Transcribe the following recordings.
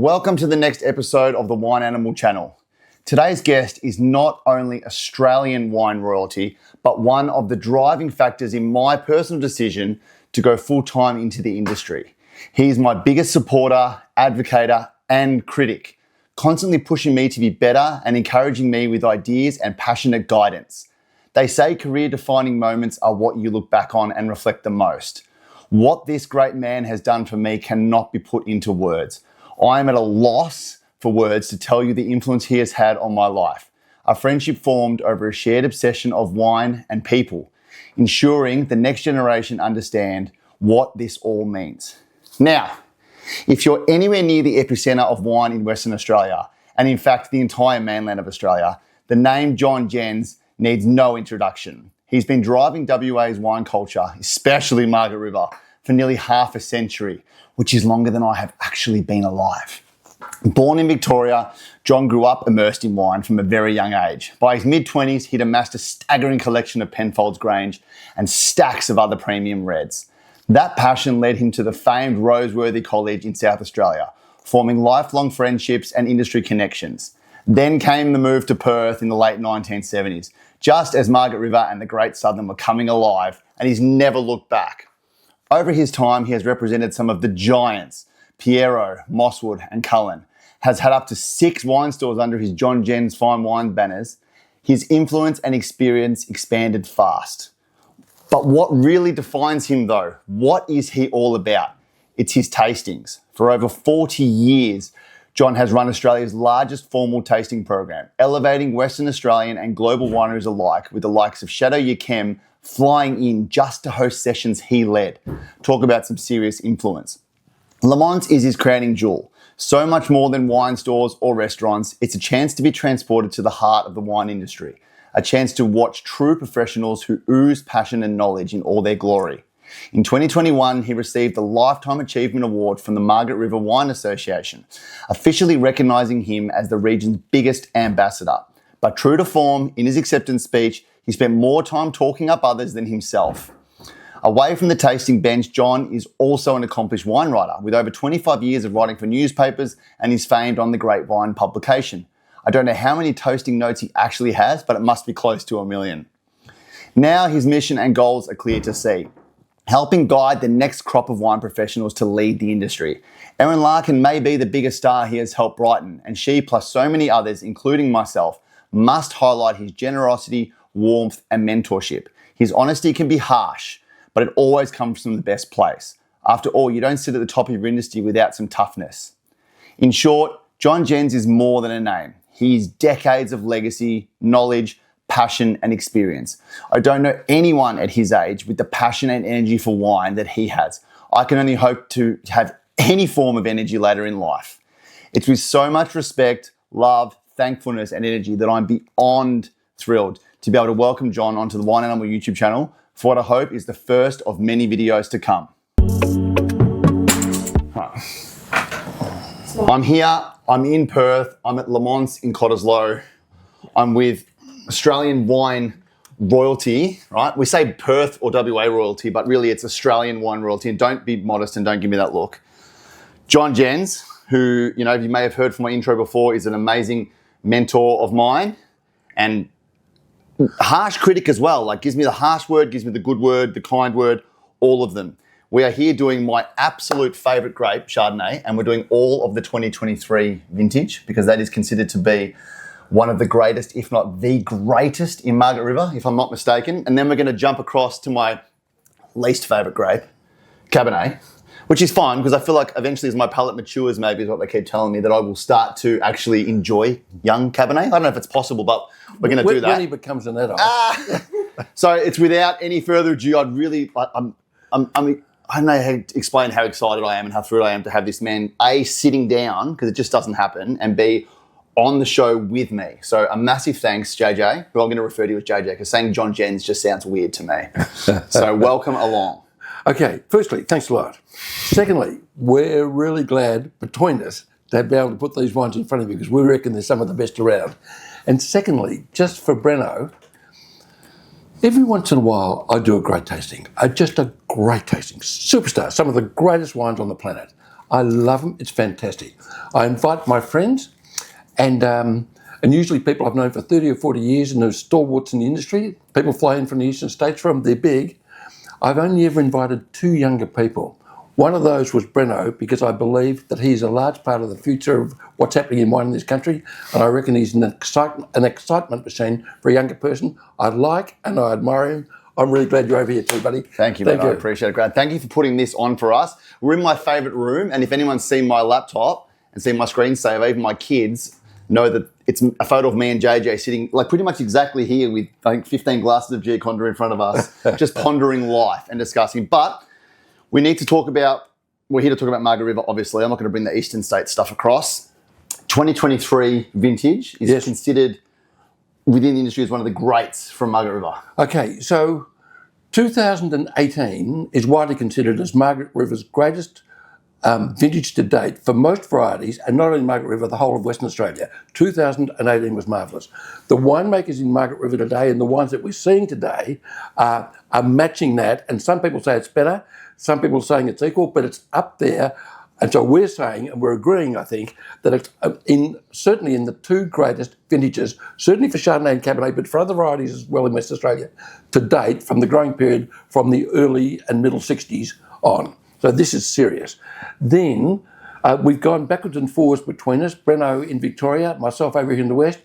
Welcome to the next episode of the Wine Animal channel. Today's guest is not only Australian wine royalty, but one of the driving factors in my personal decision to go full-time into the industry. He's my biggest supporter, advocator, and critic, constantly pushing me to be better and encouraging me with ideas and passionate guidance. They say career-defining moments are what you look back on and reflect the most. What this great man has done for me cannot be put into words. I am at a loss for words to tell you the influence he has had on my life. A friendship formed over a shared obsession of wine and people, ensuring the next generation understand what this all means. Now, if you're anywhere near the epicenter of wine in Western Australia, and in fact the entire mainland of Australia, the name John Jens needs no introduction. He's been driving WA's wine culture, especially Margaret River, for nearly half a century, which is longer than I have actually been alive. Born in Victoria, John grew up immersed in wine from a very young age. By his mid-20s, he'd amassed a staggering collection of Penfolds Grange and stacks of other premium reds. That passion led him to the famed Roseworthy College in South Australia, forming lifelong friendships and industry connections. Then came the move to Perth in the late 1970s, just as Margaret River and the Great Southern were coming alive, and he's never looked back. Over his time, he has represented some of the giants, Pierro, Mosswood and Cullen, has had up to 6 wine stores under his John Jens Fine Wine banners. His influence and experience expanded fast. But what really defines him though, what is he all about? It's his tastings. For over 40 years, John has run Australia's largest formal tasting program, elevating Western Australian and global wineries alike, with the likes of Chateau Yquem flying in just to host sessions he led. Talk about some serious influence. Lamont is his crowning jewel. So much more than wine stores or restaurants, it's a chance to be transported to the heart of the wine industry, a chance to watch true professionals who ooze passion and knowledge in all their glory. In 2021, he received the Lifetime Achievement Award from the Margaret River Wine Association, officially recognising him as the region's biggest ambassador. But true to form, in his acceptance speech, he spent more time talking up others than himself. Away from the tasting bench, John is also an accomplished wine writer with over 25 years of writing for newspapers and is famed on the Great Wine publication. I don't know how many toasting notes he actually has, but it must be close to 1 million. Now his mission and goals are clear to see, helping guide the next crop of wine professionals to lead the industry. Erin Larkin may be the biggest star he has helped brighten, and she, plus so many others, including myself, must highlight his generosity, warmth and mentorship. His honesty can be harsh, but it always comes from the best place. After all, you don't sit at the top of your industry without some toughness. In short, John Jens is more than a name. He's decades of legacy, knowledge, passion and experience. I don't know anyone at his age with the passion and energy for wine that he has. I can only hope to have any form of energy later in life. It's with so much respect, love, thankfulness and energy that I'm beyond thrilled to be able to welcome John onto the Wine Animal YouTube channel for what I hope is the first of many videos to come. I'm here, I'm in Perth, I'm at Lamont in Cottesloe. I'm with Australian wine royalty, right? We say Perth or WA royalty, but really it's Australian wine royalty, and don't be modest and don't give me that look. John Jens, who, you may have heard from my intro before, is an amazing mentor of mine and harsh critic as well, gives me the harsh word, gives me the good word, the kind word, all of them. We are here doing my absolute favourite grape, Chardonnay, and we're doing all of the 2023 vintage because that is considered to be one of the greatest, if not the greatest in Margaret River, if I'm not mistaken. And then we're going to jump across to my least favourite grape, Cabernet, which is fine because I feel like eventually as my palate matures, maybe is what they keep telling me, that I will start to actually enjoy young Cabernet. I don't know if it's possible, but we're going to do that. When he becomes an adult. So it's without any further ado, I don't know how to explain how excited I am and how thrilled I am to have this man, A, sitting down, because it just doesn't happen, and B, on the show with me. So a massive thanks, JJ, who I'm going to refer to you as JJ, because saying John Jens just sounds weird to me. So welcome along. Okay, firstly, thanks a lot. Secondly, we're really glad between us to be able to put these wines in front of you because we reckon they're some of the best around. And secondly, just for Brenno, every once in a while I do a great tasting, just a great tasting, superstar, some of the greatest wines on the planet. I love them. It's fantastic. I invite my friends, and usually people I've known for 30 or 40 years and they're stalwarts in the industry. People fly in from the eastern states for them. They're big. I've only ever invited 2 younger people. One of those was Brenno, because I believe that he's a large part of the future of what's happening in wine in this country, and I reckon he's an excitement machine for a younger person. I like and I admire him. I'm really glad you're over here too, buddy. Thank you, man. I appreciate it, Grant. Thank you for putting this on for us. We're in my favourite room, and if anyone's seen my laptop and seen my screensaver, even my kids know that it's a photo of me and JJ sitting like pretty much exactly here with, I think, 15 glasses of Giaconda in front of us, just pondering life and discussing. But we need to talk about, we're here to talk about Margaret River, obviously. I'm not going to bring the eastern state stuff across. 2023 vintage is considered within the industry as one of the greats from Margaret River. Okay, so 2018 is widely considered as Margaret River's greatest vintage to date for most varieties, and not only Margaret River, the whole of Western Australia. 2018 was marvellous. The winemakers in Margaret River today and the wines that we're seeing today are matching that, and some people say it's better, some people are saying it's equal, but it's up there. And so we're saying, and we're agreeing, I think, that it's certainly in the 2 greatest vintages, certainly for Chardonnay and Cabernet, but for other varieties as well in West Australia, to date, from the growing period from the early and middle 60s on. So this is serious. Then we've gone backwards and forwards between us. Brenno in Victoria, myself over here in the West.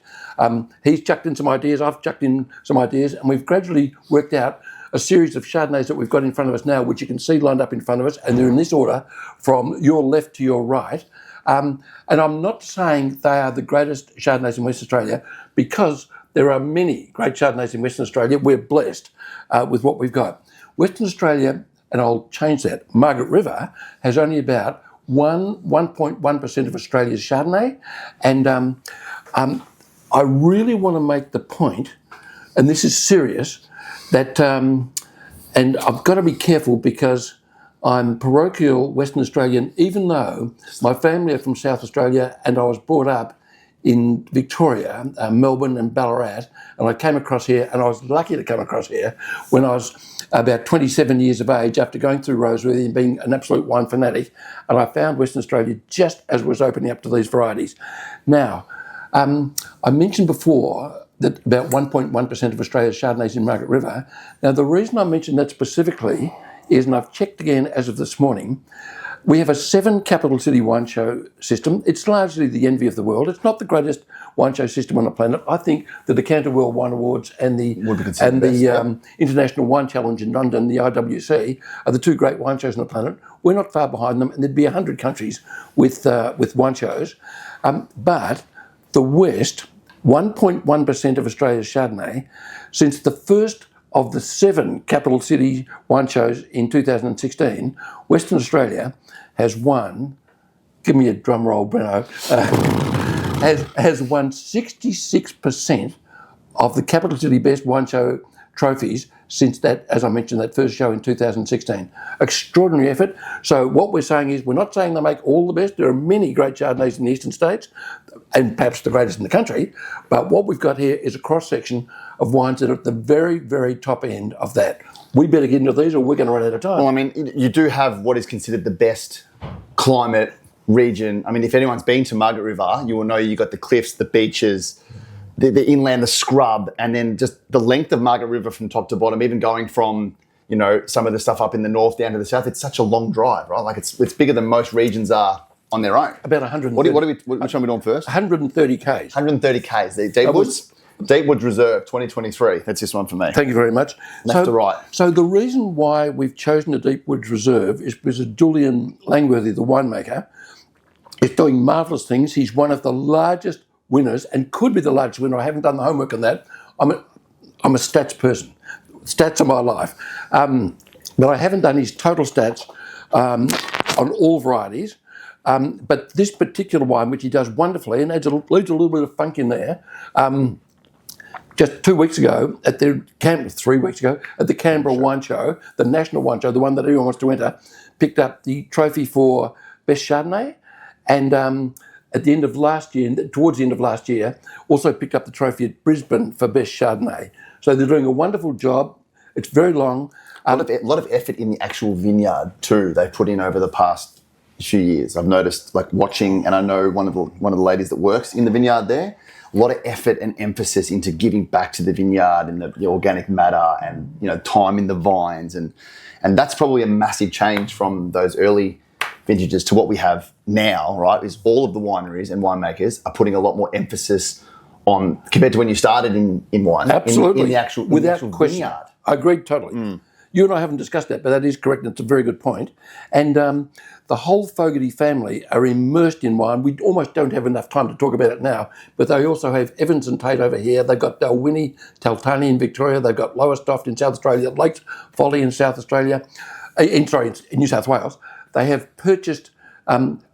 He's chucked in some ideas, I've chucked in some ideas, and we've gradually worked out a series of Chardonnays that we've got in front of us now, which you can see lined up in front of us, and they're in this order from your left to your right. And I'm not saying they are the greatest Chardonnays in West Australia, because there are many great Chardonnays in Western Australia. We're blessed with what we've got. Western Australia, and I'll change that, Margaret River has only about 1.1% of Australia's Chardonnay. And I really want to make the point, and this is serious, that, and I've got to be careful because I'm parochial Western Australian, even though my family are from South Australia and I was brought up in Victoria, Melbourne and Ballarat, and I came across here, and I was lucky to come across here when I was about 27 years of age after going through Roseworthy and being an absolute wine fanatic, and I found Western Australia just as it was opening up to these varieties. Now, I mentioned before that about 1.1% of Australia's Chardonnays in Margaret River. Now, the reason I mentioned that specifically is, and I've checked again as of this morning, we have a 7 capital city wine show system. It's largely the envy of the world. It's not the greatest wine show system on the planet. I think the Decanter World Wine Awards and the International Wine Challenge in London, the IWC, are the 2 great wine shows on the planet. We're not far behind them, and there'd be 100 countries with wine shows. But the West, 1.1% of Australia's Chardonnay, since the first of the 7 capital city wine shows in 2016, Western Australia has won, give me a drum roll, Brenno, has won 66% of the capital city best wine show trophies since that, as I mentioned, that first show in 2016. Extraordinary effort. So what we're saying is, we're not saying they make all the best. There are many great Chardonnays in the eastern states, and perhaps the greatest in the country. But what we've got here is a cross-section of wines that are at the very, very top end of that. We better get into these or we're going to run out of time. Well, I mean, you do have what is considered the best climate region. I mean, if anyone's been to Margaret River, you will know you've got the cliffs, the beaches, the inland, the scrub, and then just the length of Margaret River from top to bottom, even going from, you know, some of the stuff up in the north down to the south. It's such a long drive, right? Like it's bigger than most regions are on their own. About 130. Which one are we doing first? 130 Ks. 130 Ks. The Deepwoods Reserve 2023. That's this one for me. Thank you very much. Left to right. So the reason why we've chosen the Deepwoods Reserve is because Julian Langworthy, the winemaker, is doing marvellous things. He's one of the largest winners and could be the largest winner. I haven't done the homework on that. I'm a stats person. Stats are my life. But I haven't done his total stats on all varieties. But this particular wine, which he does wonderfully and leaves a little bit of funk in there, just 2 weeks ago, 3 weeks ago, at the Canberra Wine Show, the national wine show, the one that everyone wants to enter, picked up the trophy for Best Chardonnay, and at the end of last year, towards the end of last year, also picked up the trophy at Brisbane for Best Chardonnay. So they're doing a wonderful job. It's very long. A lot of effort in the actual vineyard too. They've put in over the past few years. I've noticed, like watching, and I know one of the ladies that works in the vineyard there, a lot of effort and emphasis into giving back to the vineyard and the organic matter and, you know, time in the vines. And that's probably a massive change from those early vintages to what we have now, right? Is all of the wineries and winemakers are putting a lot more emphasis on, compared to when you started in wine. Absolutely. In the actual question. vineyard. I agree totally. You and I haven't discussed that, but that is correct, and it's a very good point. And the whole Fogarty family are immersed in wine. We almost don't have enough time to talk about it now, but they also have Evans and Tate over here. They've got Dalwhinnie, Taltani in Victoria. They've got Lowestoft in South Australia, Lakes Folly in South Australia, in New South Wales. They have purchased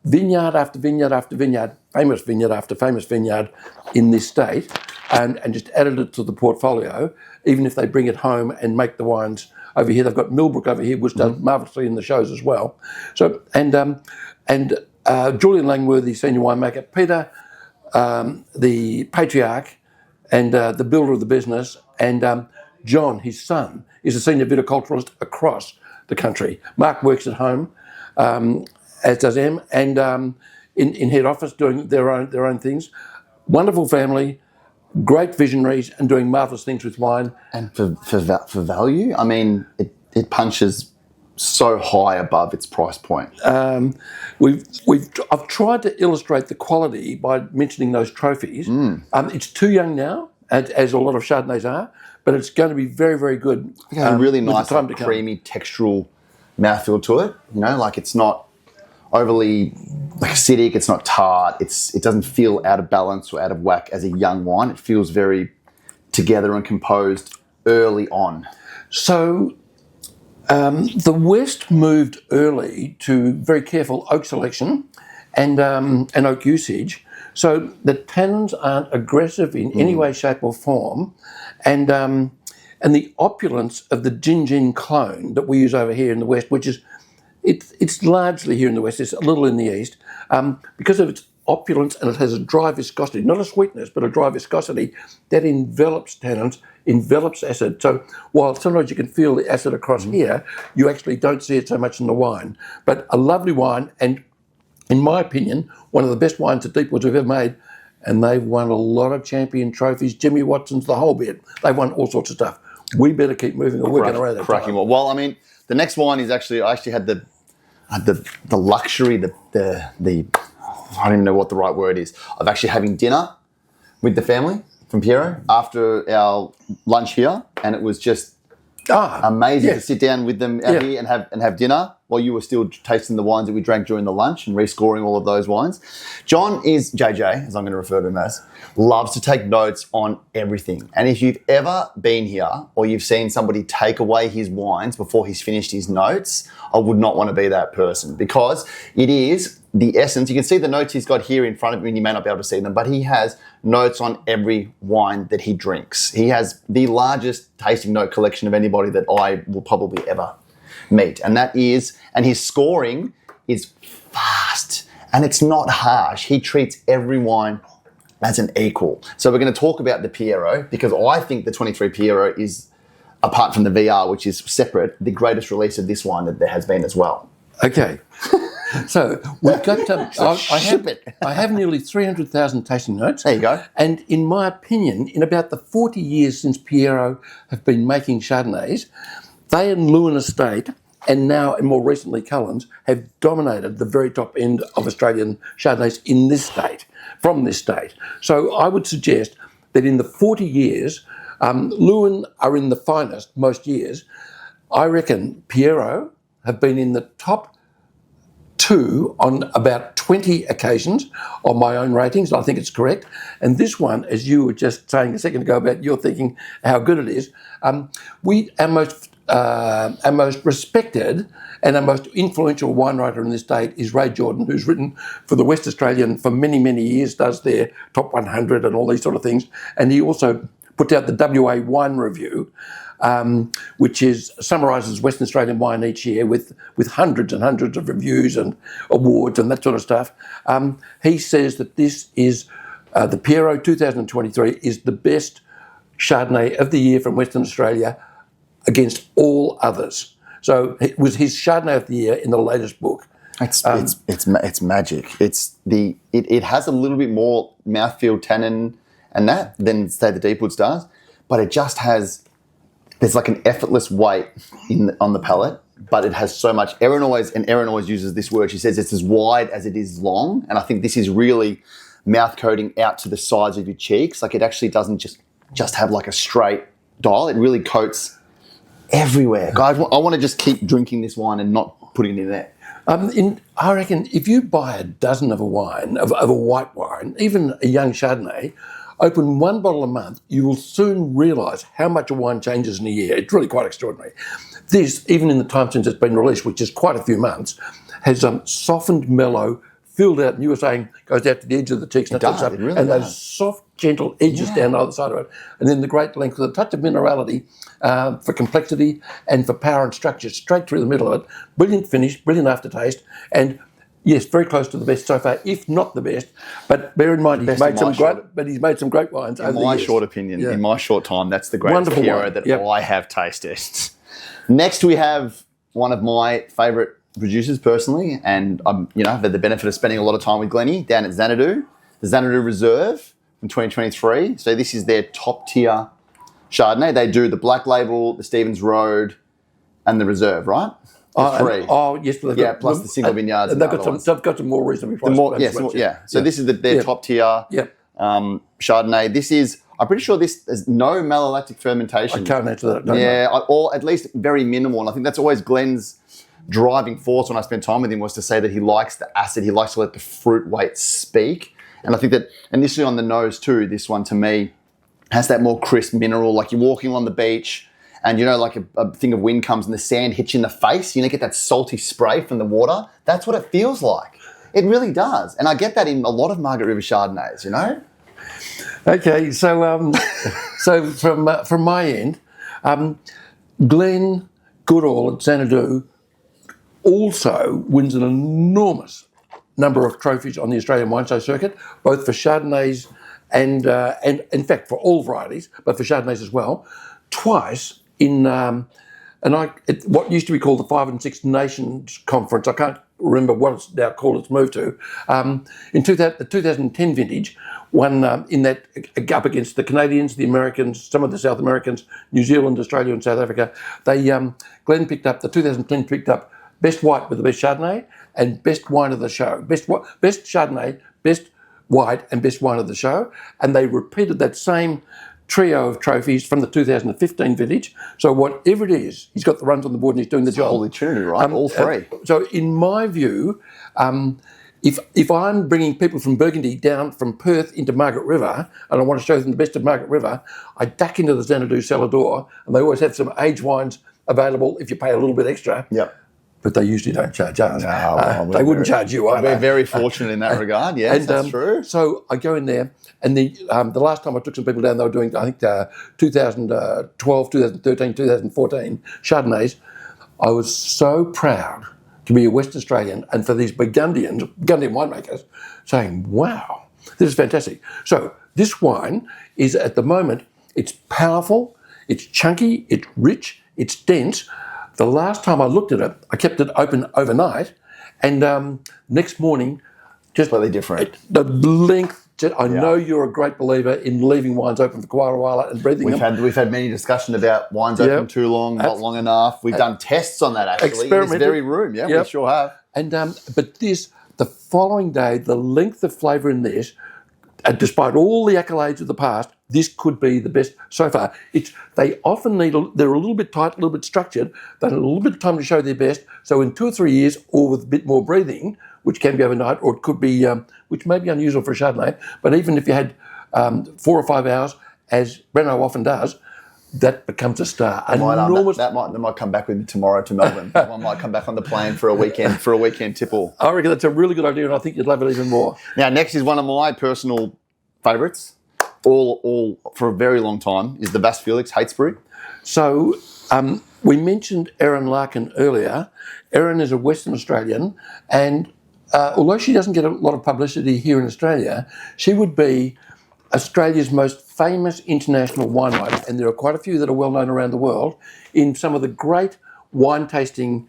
vineyard after vineyard after vineyard, famous vineyard after famous vineyard in this state, and just added it to the portfolio, even if they bring it home and make the wines over here. They've got Millbrook over here, which does marvellously in the shows as well. So, and Julian Langworthy, senior winemaker, Peter, the patriarch, and the builder of the business, and John, his son, is a senior viticulturalist across the country. Mark works at home, as does Em, and in head office doing their own things. Wonderful family, great visionaries, and doing marvellous things with wine. And for value, I mean, it punches so high above its price point. I've tried to illustrate the quality by mentioning those trophies. It's too young now, as a lot of Chardonnays are, but it's going to be very, very good. It has a really nice, creamy, textural mouthfeel to it. You know, like it's not overly acidic, it's not tart, it doesn't feel out of balance or out of whack as a young wine. It feels very together and composed early on. So the West moved early to very careful oak selection and oak usage, so the tannins aren't aggressive in any way, shape or form, and the opulence of the Gin clone that we use over here in the West, which is it's largely here in the West, it's a little in the East, because of its opulence, and it has a dry viscosity, not a sweetness, but a dry viscosity that envelops tannins, envelops acid. So while sometimes you can feel the acid across here, you actually don't see it so much in the wine. But a lovely wine, and in my opinion, one of the best wines at Deepwoods we've ever made, and they've won a lot of champion trophies, Jimmy Watson's, the whole bit. They've won all sorts of stuff. We better keep moving, or we're going to run out of time. Well, I mean, the next wine is actually, I actually had the luxury, the I don't even know what the right word is, of actually having dinner with the family from Pierro after our lunch here, and it was just amazing to sit down with them out here and have dinner while you were still tasting the wines that we drank during the lunch and rescoring all of those wines. John is JJ, as I'm going to refer to him as, loves to take notes on everything. And if you've ever been here or you've seen somebody take away his wines before he's finished his notes, I would not want to be that person, because it is the essence. You can see the notes he's got here in front of him, and you may not be able to see them, but he has notes on every wine that he drinks. He has the largest tasting note collection of anybody that I will probably ever meet. And his scoring is fast, and it's not harsh. He treats every wine as an equal. So we're going to talk about the Pierro, because I think the 23 Pierro is, apart from the VR, which is separate, the greatest release of this wine that there has been as well. Okay. So we've got I have nearly 300,000 tasting notes. There you go. And in my opinion, in about the 40 years since Pierro have been making Chardonnays, they and Lewin Estate, and now and more recently Cullen's, have dominated the very top end of Australian Chardonnays in this state, from this state. So I would suggest that in the 40 years, Lewin are in the finest most years. I reckon Pierro have been in the top 2 on about 20 occasions on my own ratings. I think it's correct. And this one, as you were just saying a second ago about you're thinking how good it is, our most respected and our most influential wine writer in this state is Ray Jordan, who's written for the West Australian for many, many years, does their top 100 and all these sort of things. And he also puts out the WA Wine Review, which summarises Western Australian wine each year with hundreds and hundreds of reviews and awards and that sort of stuff. He says that this is, the Pierro 2023 is the best Chardonnay of the year from Western Australia against all others. So it was his Chardonnay of the year in the latest book. It's magic. It has a little bit more mouthfeel, tannin, and that than say the Deepwoods does, but it just has. There's like an effortless weight on the palate, but it has so much. Erin always uses this word. She says it's as wide as it is long, and I think this is really mouth coating out to the sides of your cheeks. Like it actually doesn't just have like a straight dial. It really coats everywhere. Guys, I want to just keep drinking this wine and not putting it in there. I reckon if you buy a dozen of a wine, of a white wine, even a young Chardonnay, open one bottle a month, you will soon realise how much a wine changes in a year. It's really quite extraordinary. This, even in the time since it's been released, which is quite a few months, has softened, mellow, filled out, and you were saying goes out to the edge of the cheeks. It does, it really and does. those soft, gentle edges down either side of it. And then the great length with a touch of minerality for complexity and for power and structure straight through the middle of it. Brilliant finish, brilliant aftertaste, and yes, very close to the best so far, if not the best. But bear in mind, he's made some great wines over the years. In my short opinion, in my short time, that's the greatest Wonderful Pierro wine. that I have tasted. Next, we have one of my favourite producers personally, and I've had the benefit of spending a lot of time with Glennie down at Xanadu, the Xanadu Reserve in 2023. So this is their top tier Chardonnay. They do the Black Label, the Stevens Road, and the Reserve, right? Three. Yes, plus the single vineyards. And they've got some more reasonably priced. So this is their top tier Chardonnay. This is, I'm pretty sure this has no malolactic fermentation. I can't answer that. Or at least very minimal. And I think that's always Glenn's driving force when I spent time with him, was to say that he likes the acid. He likes to let the fruit weight speak. And I think that initially on the nose too, this one to me has that more crisp mineral, like you're walking on the beach and like a thing of wind comes and the sand hits you in the face, get that salty spray from the water. That's what it feels like. It really does. And I get that in a lot of Margaret River Chardonnays, Okay, so so from my end, Glenn Goodall at Xanadu also wins an enormous number of trophies on the Australian wine show circuit, both for Chardonnays and in fact for all varieties, but for Chardonnays as well. Twice in what used to be called the 5 and 6 Nations Conference. I can't remember what it's now called. It's moved to in the 2010 vintage. Won in that up against the Canadians, the Americans, some of the South Americans, New Zealand, Australia, and South Africa. They Glenn picked up the 2010 picked up best white with the best Chardonnay and best wine of the show. Best Chardonnay, best white, and best wine of the show. And they repeated that same trio of trophies from the 2015 vintage. So whatever it is, he's got the runs on the board and he's doing the job. Holy Trinity, right? All three. So in my view, if I'm bringing people from Burgundy down from Perth into Margaret River and I want to show them the best of Margaret River, I duck into the Xanadu cellar door and they always have some aged wines available if you pay a little bit extra. Yep. But they usually don't charge us. No, they wouldn't charge you either. We're very fortunate in that regard. Yes, that's true. So I go in there, and the last time I took some people down, they were doing, I think, 2012, 2013, 2014 Chardonnays. I was so proud to be a West Australian and for these Burgundian winemakers saying, wow, this is fantastic. So this wine is, at the moment, it's powerful, it's chunky, it's rich, it's dense. The last time I looked at it, I kept it open overnight, and next morning, just slightly different. The length. I know you're a great believer in leaving wines open for quite a while and breathing them. We've had many discussions about wines open too long, not long enough. We've done tests on that actually in this very room. Yeah, we sure have. And but the following day, the length of flavour in this, despite all the accolades of the past, this could be the best so far. They often they're a little bit tight, a little bit structured. They need a little bit of time to show their best. So in 2 or 3 years, or with a bit more breathing, which can be overnight, or it could be, which may be unusual for a Chardonnay, but even if you had 4 or 5 hours, as Brenno often does, that becomes a star. That might come back with me tomorrow to Melbourne. That one might come back on the plane for a weekend tipple. I reckon that's a really good idea, and I think you'd love it even more. Now, next is one of my personal favourites, all for a very long time, is the Vasse Felix Hatesbury. So we mentioned Erin Larkin earlier. Erin is a Western Australian, and although she doesn't get a lot of publicity here in Australia, she would be Australia's most famous international wine writer, and there are quite a few that are well known around the world, in some of the great wine tasting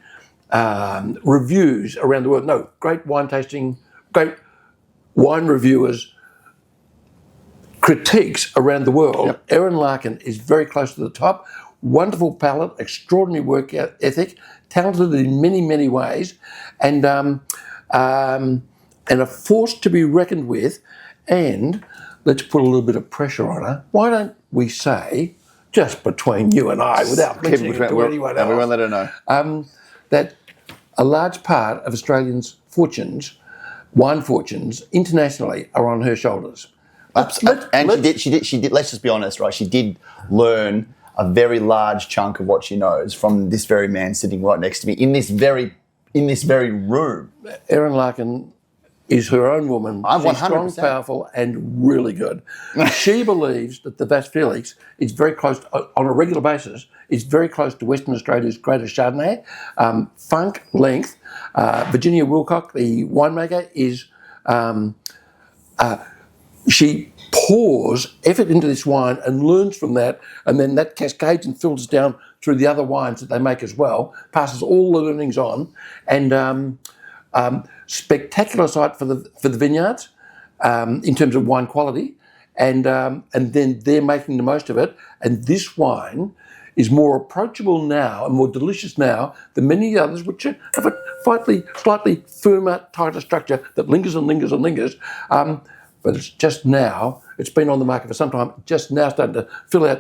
reviews around the world. No, great wine tasting, great wine reviewers, critiques around the world. Yep. Erin Larkin is very close to the top. Wonderful palate, extraordinary work ethic, talented in many, many ways, and a force to be reckoned with. And let's put a little bit of pressure on her. Why don't we say, just between you and I, without mentioning it to anyone else, we won't let her know, that a large part of Australians' fortunes, wine fortunes, internationally, are on her shoulders. She did. Let's just be honest, right? She did learn a very large chunk of what she knows from this very man sitting right next to me in this very room. Erin Larkin is her own woman. I'm She's 100%. strong, powerful, and really good. She believes that the Vasse Felix is very close, on a regular basis, is very close to Western Australia's greatest Chardonnay. Funk, length. Virginia Wilcock, the winemaker, is... she pours effort into this wine and learns from that, and then that cascades and filters down through the other wines that they make as well, passes all the learnings on, and spectacular site for the vineyards in terms of wine quality, and then they're making the most of it. And this wine is more approachable now and more delicious now than many others, which have a slightly firmer, tighter structure that lingers and lingers and lingers. But it's just now, it's been on the market for some time, just now starting to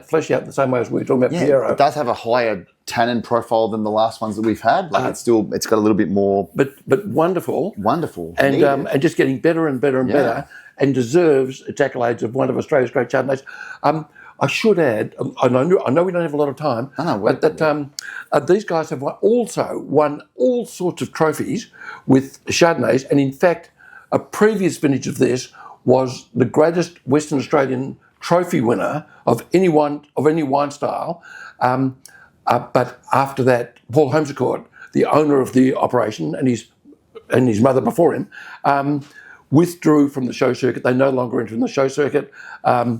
flesh out in the same way as we were talking about Pierro. It does have a higher tannin profile than the last ones that we've had. Like it's got a little bit more... But wonderful. Wonderful. And just getting better and better and better, and deserves its accolades of one of Australia's great Chardonnays. I should add, I know we don't have a lot of time, but that these guys have also won all sorts of trophies with Chardonnays, and in fact, a previous vintage of this was the greatest Western Australian trophy winner of any wine style. But after that, Paul Holmescourt, the owner of the operation, and his mother before him, withdrew from the show circuit. They no longer enter in the show circuit. But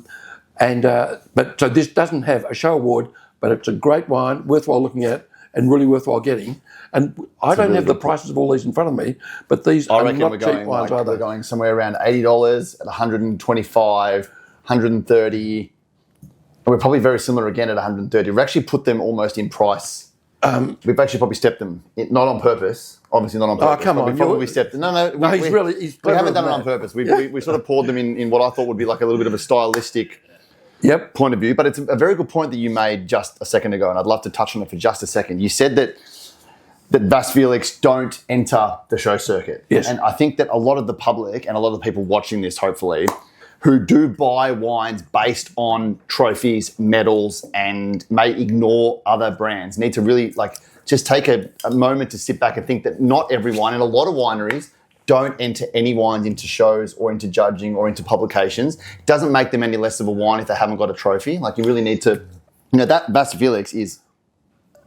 so this doesn't have a show award, but it's a great wine, worthwhile looking at, and really worthwhile getting. And I don't have the prices of all these in front of me, but these are not cheap wines either. We're going somewhere around $80 at $125, $130, and we're probably very similar again at $130. We've actually put them almost in price. We've actually probably stepped them, not on purpose. Obviously not on purpose. Oh, come on. Probably stepped them. No, we haven't done it on purpose. We sort of poured them in what I thought would be like a little bit of a stylistic point of view. But it's a very good point that you made just a second ago, and I'd love to touch on it for just a second. You said that Vasse Felix don't enter the show circuit. Yes. And I think that a lot of the public and a lot of the people watching this, hopefully, who do buy wines based on trophies, medals, and may ignore other brands, need to really just take a moment to sit back and think that not every wine, and a lot of wineries don't enter any wines into shows or into judging or into publications. It doesn't make them any less of a wine if they haven't got a trophy. Like, you really need to, that Vasse Felix is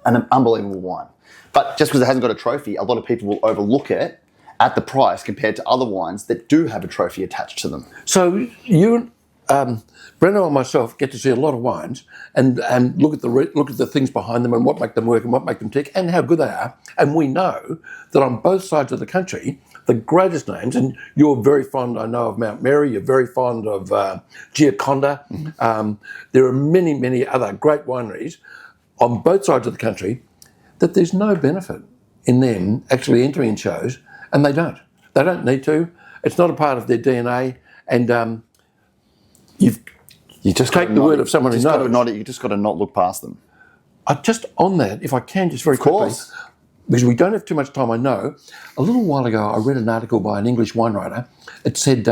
an unbelievable wine. But just because it hasn't got a trophy, a lot of people will overlook it at the price compared to other wines that do have a trophy attached to them. So you, Brenno and myself get to see a lot of wines and look at the things behind them and what make them work and what make them tick and how good they are. And we know that on both sides of the country, the greatest names, and you're very fond, I know, of Mount Mary, you're very fond of Gioconda. There are many, many other great wineries on both sides of the country that there's no benefit in them actually entering in shows, and they don't. They don't need to. It's not a part of their DNA, and you just take the word of someone who knows. You just got to not look past them. Just on that, if I can, just very quickly, because we don't have too much time, I know. A little while ago, I read an article by an English wine writer. It said,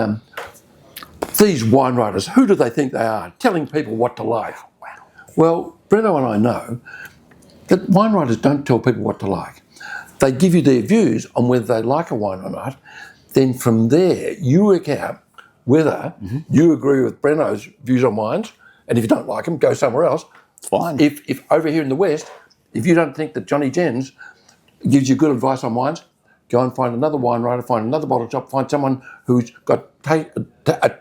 these wine writers, who do they think they are, telling people what to like? Wow. Well, Brenno and I know that wine writers don't tell people what to like. They give you their views on whether they like a wine or not. Then from there, you work out whether you agree with Brenno's views on wines, and if you don't like them, go somewhere else. Fine. If over here in the West, if you don't think that Johnny Jens gives you good advice on wines, go and find another wine writer, find another bottle shop, find someone who's got a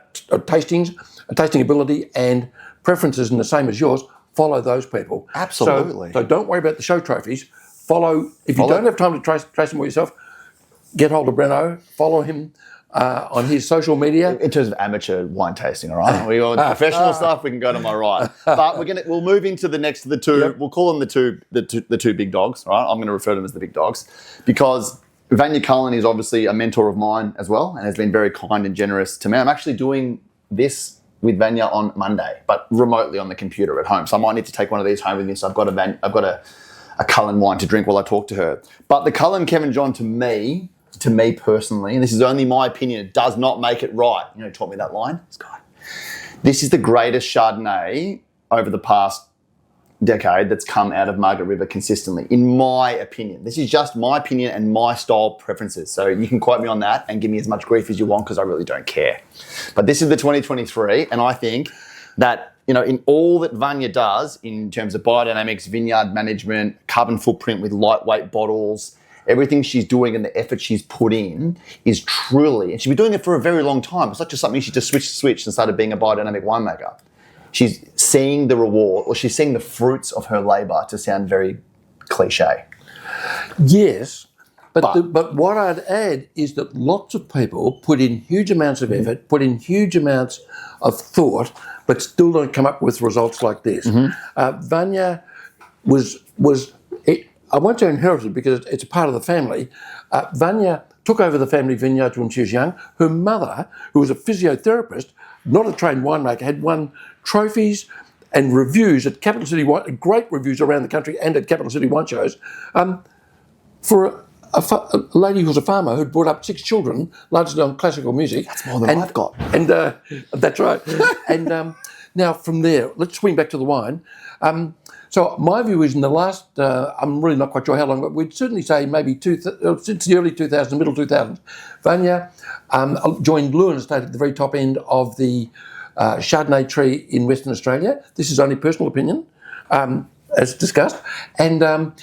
tasting ability and preferences in the same as yours. Follow those people. Absolutely. So don't worry about the show trophies. follow. If you don't have time to trace him yourself, get hold of Brenno, follow him on his social media. In terms of amateur wine tasting, all right? We all professional stuff. We can go to my right, but we'll move into the next of the two. Yep. We'll call them the two big dogs, all right? I'm going to refer to them as the big dogs because Vanya Cullen is obviously a mentor of mine as well, and has been very kind and generous to me. I'm actually doing this with Vanya on Monday, but remotely on the computer at home. So I might need to take one of these home with me. So I've got a Cullen wine to drink while I talk to her. But the Cullen Kevin John to me personally, and this is only my opinion, it does not make it right. You know who taught me that line? This guy. This is the greatest Chardonnay over the past decade that's come out of Margaret River consistently, in my opinion. This is just my opinion and my style preferences. So you can quote me on that and give me as much grief as you want because I really don't care. But this is the 2023, and I think that, you know, in all that Vanya does in terms of biodynamics, vineyard management, carbon footprint with lightweight bottles, everything she's doing and the effort she's put in is truly, and she's been doing it for a very long time. It's not just something she just switched and started being a biodynamic winemaker. She's seeing the reward, or she's seeing the fruits of her labour, to sound very cliche. Yes, but what I'd add is that lots of people put in huge amounts of effort, put in huge amounts of thought, but still don't come up with results like this. Vanya was I won't say inherited because it's a part of the family. Vanya took over the family vineyards when she was young. Her mother, who was a physiotherapist, not a trained winemaker, had won trophies and reviews at Capital City Wine, great reviews around the country and at Capital City Wine shows, for a lady who was a farmer who'd brought up 6 children, largely on classical music. That's more than I've got. And that's right. And now from there, let's swing back to the wine. So my view is in the last, I'm really not quite sure how long, but we'd certainly say maybe since the early 2000s, middle 2000s, Vanya joined Lewin Estate at the very top end of the Chardonnay tree in Western Australia. This is only personal opinion, as discussed. And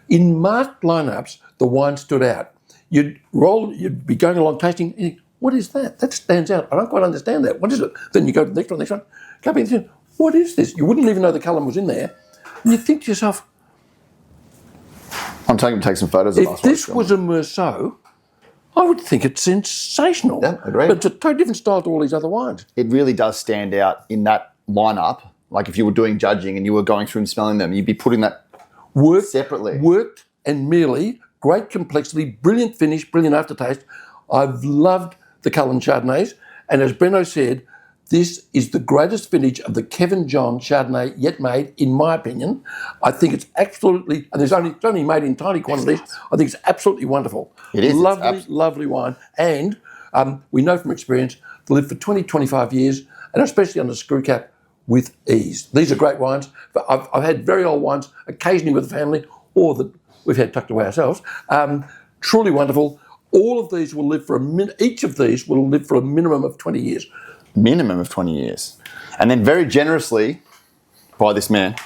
in marked lineups, the wine stood out. You'd be going along tasting, and you think, what is that? That stands out. I don't quite understand that. What is it? Then you go to the next one. What is this? You wouldn't even know the Cullen was in there. And you think to yourself, I'm taking to take some photos of if this was a Meursault, I would think it's sensational. Yeah, agreed. But it's a totally different style to all these other wines. It really does stand out in that lineup. Like if you were doing judging and you were going through and smelling them, you'd be putting that separately. Worked and merely, great complexity, brilliant finish, brilliant aftertaste. I've loved the Cullen Chardonnays. And as Brenno said, this is the greatest vintage of the Kevin John Chardonnay yet made, in my opinion. I think it's absolutely, and it's only made in tiny quantities. I think it's absolutely wonderful. It is. Lovely wine. And we know from experience, they live for 20, 25 years, and especially on the screw cap, with ease. These are great wines. I've had very old wines, occasionally with the family, or that we've had tucked away ourselves. Truly wonderful. All of these will live for each of these will live for a minimum of 20 years. Minimum of 20 years. And then very generously by this man,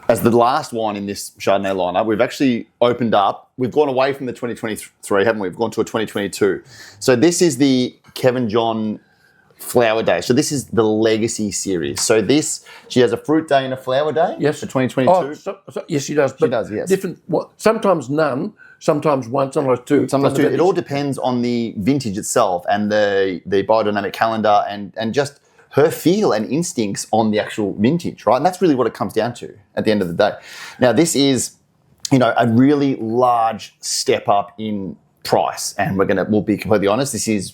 as the last wine in this Chardonnay lineup, we've actually opened up. We've gone away from the 2023, haven't we? We've gone to a 2022. So this is the Kevin John Flower Day. So this is the Legacy series. So she has a fruit day and a flower day. Yes. For 2022. Oh, yes, she does. She does, yes. Different. Sometimes none. Sometimes one. Sometimes two. Sometimes two. It all depends on the vintage itself and the biodynamic calendar and just her feel and instincts on the actual vintage, right? And that's really what it comes down to at the end of the day. Now, this is, a really large step up in price, and we'll be completely honest. This is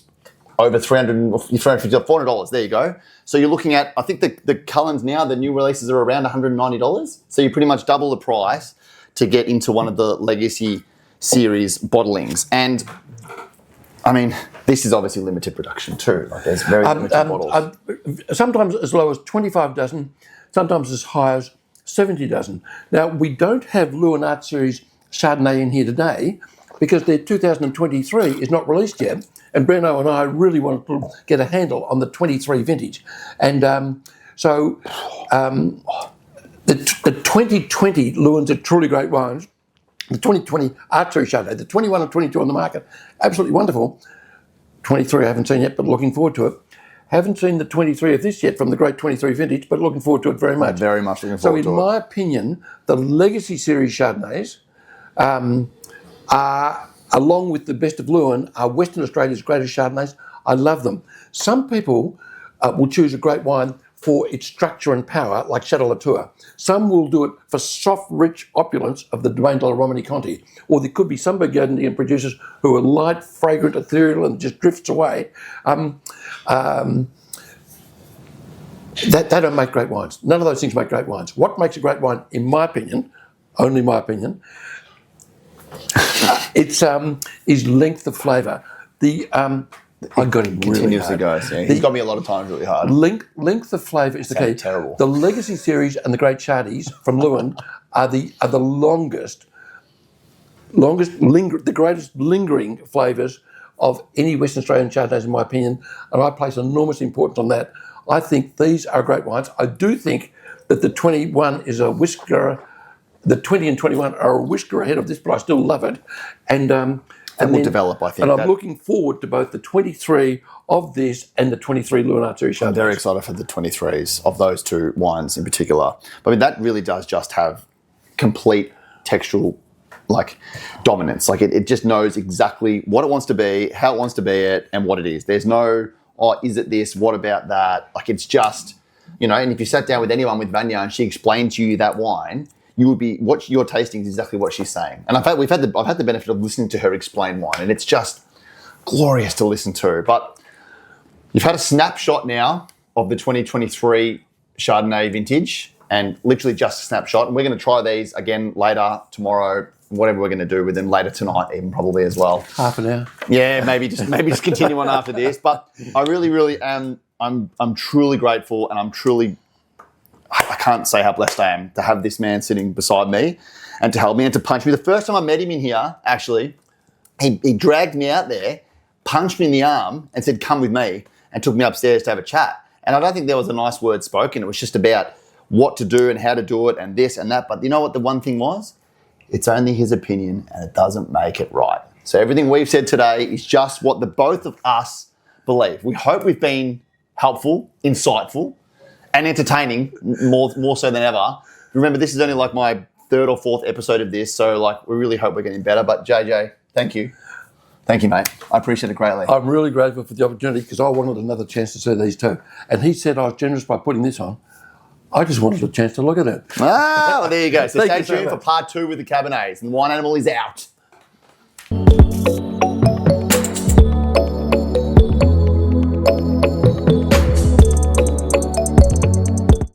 over $350, $400. There you go. So you're looking at, I think the Cullens now, the new releases are around $190. So you pretty much double the price to get into one of the Legacy series bottlings. And I mean, this is obviously limited production too. Like there's very limited bottles. Sometimes as low as 25 dozen, sometimes as high as 70 dozen. Now, we don't have Lewin Art Series Chardonnay in here today because their 2023 is not released yet. And Brenno and I really want to get a handle on the 23 vintage. And the 2020 Lewins are truly great wines. The 2020 Art Series Chardonnay, the 21 and 22 on the market, absolutely wonderful. 23 I haven't seen yet, but looking forward to it. Haven't seen the 23 of this yet from the great 23 vintage, but looking forward to it very much. Very much looking forward to it. So in my opinion, the Legacy Series Chardonnays are, along with the best of Lewin, are Western Australia's greatest Chardonnays. I love them. Some people will choose a great wine for its structure and power, like Chateau Latour. Some will do it for soft, rich opulence of the Domaine de la Romanée-Conti. Or there could be some Burgundian producers who are light, fragrant, ethereal, and just drifts away. They don't make great wines. None of those things make great wines. What makes a great wine, in my opinion, only my opinion, is length of flavour. I got him really Continuously hard. goes. Yeah. He's got me a lot of times really hard. Length of flavour is the key. Terrible. The Legacy series and the Great Chardies from Lewin are the longest, the greatest lingering flavours of any Western Australian Chardonnays, in my opinion, and I place enormous importance on that. I think these are great wines. I do think that the 21 is a whisker. The 20 and 21 are a whisker ahead of this, but I still love it. And will develop, I think. And I'm looking forward to both the 23 of this and the 23 Lewin Artillery Chardonnay. I'm very excited for the 23s of those two wines in particular. But I mean, that really does just have complete textural dominance. It just knows exactly what it wants to be, how it wants to be it, and what it is. There's no, is it this? What about that? It's just, and if you sat down with anyone with Vanya and she explained to you that wine, you would be, what you're tasting is exactly what she's saying. And in fact, I've had the benefit of listening to her explain wine, and it's just glorious to listen to. But you've had a snapshot now of the 2023 Chardonnay vintage, and literally just a snapshot. And we're going to try these again later, tomorrow, whatever we're going to do with them later tonight, even probably as well. Half an hour. Yeah, maybe just continue on after this. But I really, really am. I'm truly grateful, and I can't say how blessed I am to have this man sitting beside me and to help me and to punch me. The first time I met him in here, actually, he dragged me out there, punched me in the arm and said, "Come with me," and took me upstairs to have a chat. And I don't think there was a nice word spoken. It was just about what to do and how to do it and this and that. But you know what the one thing was? It's only his opinion and it doesn't make it right. So everything we've said today is just what the both of us believe. We hope we've been helpful, insightful, and entertaining more so than ever. Remember, this is only my third or fourth episode of this, so we really hope we're getting better. But JJ, thank you. Thank you, mate. I appreciate it greatly. I'm really grateful for the opportunity because I wanted another chance to see these too. And he said I was generous by putting this on. I just wanted a chance to look at it. Well, there you go. So stay Thank you so tuned for much. part 2 with the Cabernets. And the wine animal is out.